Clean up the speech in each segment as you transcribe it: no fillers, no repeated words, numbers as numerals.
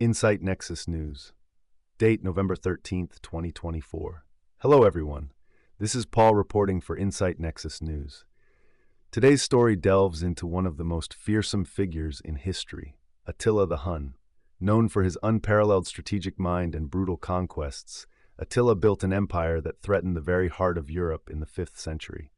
Insight-Nexus-News. Date November 13th, 2024. Hello everyone. This is Paul reporting for Insight-Nexus-News. Today's story delves into one of the most fearsome figures in history, Attila the Hun. Known for his unparalleled strategic mind and brutal conquests, Attila built an empire that threatened the very heart of Europe in the 5th century.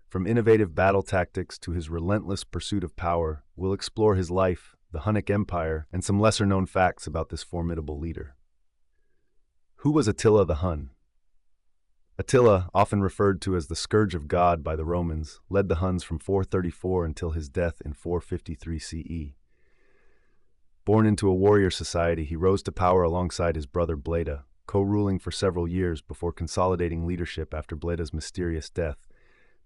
From innovative battle tactics to his relentless pursuit of power, we'll explore his life, the Hunnic Empire, and some lesser-known facts about this formidable leader. Who was Attila the Hun? Attila, often referred to as the Scourge of God by the Romans, led the Huns from 434 until his death in 453 CE. Born into a warrior society, he rose to power alongside his brother Bleda, co-ruling for several years before consolidating leadership after Bleda's mysterious death,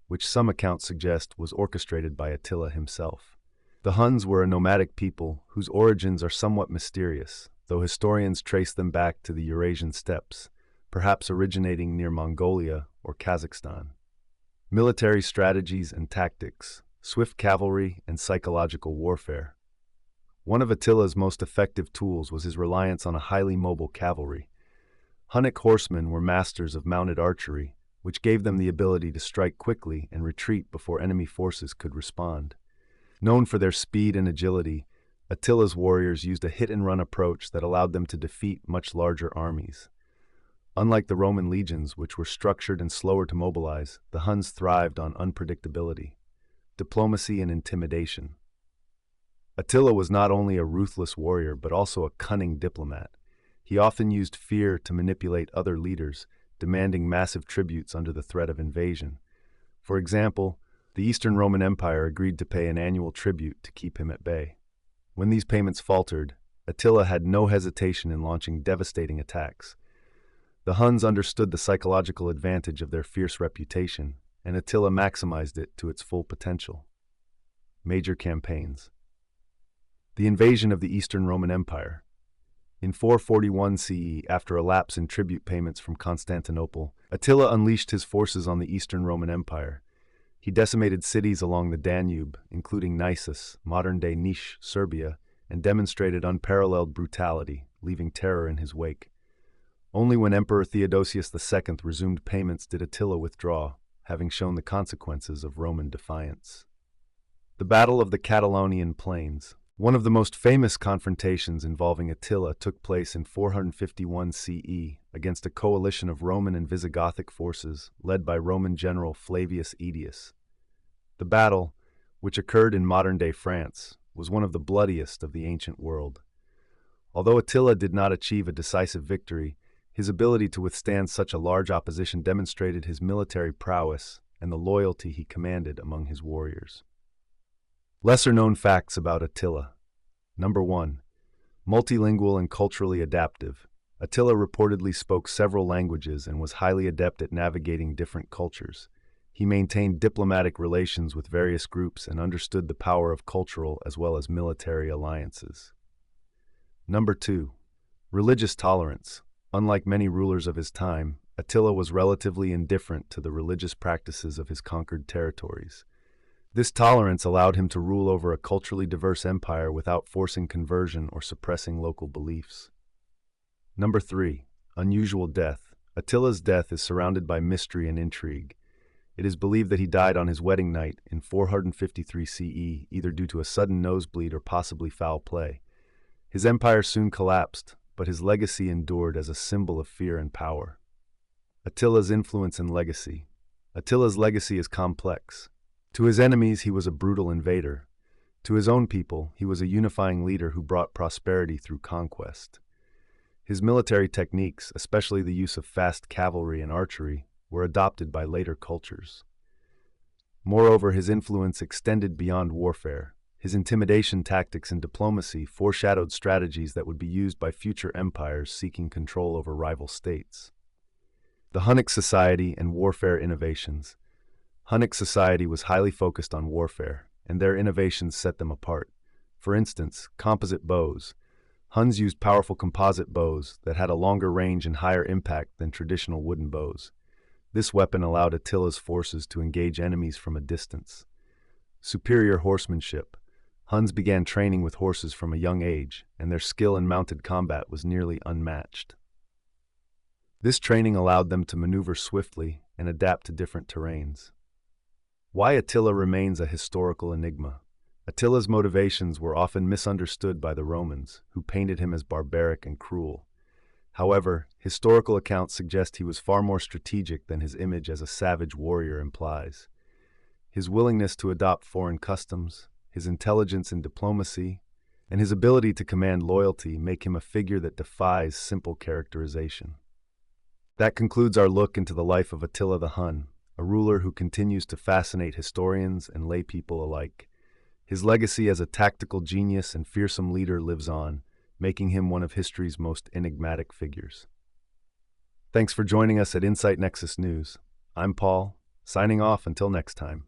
which some accounts suggest was orchestrated by Attila himself. The Huns were a nomadic people whose origins are somewhat mysterious, though historians trace them back to the Eurasian steppes, perhaps originating near Mongolia or Kazakhstan. Military strategies and tactics, swift cavalry, and psychological warfare. One of Attila's most effective tools was his reliance on a highly mobile cavalry. Hunnic horsemen were masters of mounted archery, which gave them the ability to strike quickly and retreat before enemy forces could respond. Known for their speed and agility, Attila's warriors used a hit-and-run approach that allowed them to defeat much larger armies. Unlike the Roman legions, which were structured and slower to mobilize, the Huns thrived on unpredictability, diplomacy, and intimidation. Attila was not only a ruthless warrior, but also a cunning diplomat. He often used fear to manipulate other leaders, demanding massive tributes under the threat of invasion. For example, the Eastern Roman Empire agreed to pay an annual tribute to keep him at bay. When these payments faltered, Attila had no hesitation in launching devastating attacks. The Huns understood the psychological advantage of their fierce reputation, and Attila maximized it to its full potential. Major campaigns. The invasion of the Eastern Roman Empire. In 441 CE, after a lapse in tribute payments from Constantinople, Attila unleashed his forces on the Eastern Roman Empire. He decimated cities along the Danube, including Nisus, modern-day Niš, Serbia, and demonstrated unparalleled brutality, leaving terror in his wake. Only when Emperor Theodosius II resumed payments did Attila withdraw, having shown the consequences of Roman defiance. The Battle of the Catalonian Plains. One of the most famous confrontations involving Attila took place in 451 CE against a coalition of Roman and Visigothic forces led by Roman general Flavius Aetius. The battle, which occurred in modern-day France, was one of the bloodiest of the ancient world. Although Attila did not achieve a decisive victory, his ability to withstand such a large opposition demonstrated his military prowess and the loyalty he commanded among his warriors. Lesser-known facts about Attila. Number 1. Multilingual and culturally adaptive. Attila reportedly spoke several languages and was highly adept at navigating different cultures. He maintained diplomatic relations with various groups and understood the power of cultural as well as military alliances. Number 2. Religious tolerance. Unlike many rulers of his time, Attila was relatively indifferent to the religious practices of his conquered territories. This tolerance allowed him to rule over a culturally diverse empire without forcing conversion or suppressing local beliefs. Number 3. Unusual death. Attila's death is surrounded by mystery and intrigue. It is believed that he died on his wedding night in 453 CE, either due to a sudden nosebleed or possibly foul play. His empire soon collapsed, but his legacy endured as a symbol of fear and power. Attila's influence and legacy. Attila's legacy is complex. To his enemies, he was a brutal invader. To his own people, he was a unifying leader who brought prosperity through conquest. His military techniques, especially the use of fast cavalry and archery, were adopted by later cultures. Moreover, his influence extended beyond warfare. His intimidation tactics and diplomacy foreshadowed strategies that would be used by future empires seeking control over rival states. The Hunnic society and warfare innovations. Hunnic society was highly focused on warfare, and their innovations set them apart. For instance, composite bows. Huns used powerful composite bows that had a longer range and higher impact than traditional wooden bows. This weapon allowed Attila's forces to engage enemies from a distance. Superior horsemanship. Huns began training with horses from a young age, and their skill in mounted combat was nearly unmatched. This training allowed them to maneuver swiftly and adapt to different terrains. Why Attila remains a historical enigma. Attila's motivations were often misunderstood by the Romans, who painted him as barbaric and cruel. However, historical accounts suggest he was far more strategic than his image as a savage warrior implies. His willingness to adopt foreign customs, his intelligence in diplomacy, and his ability to command loyalty make him a figure that defies simple characterization. That concludes our look into the life of Attila the Hun, a ruler who continues to fascinate historians and laypeople alike. His legacy as a tactical genius and fearsome leader lives on, making him one of history's most enigmatic figures. Thanks for joining us at Insight-Nexus-News. I'm Paul, signing off until next time.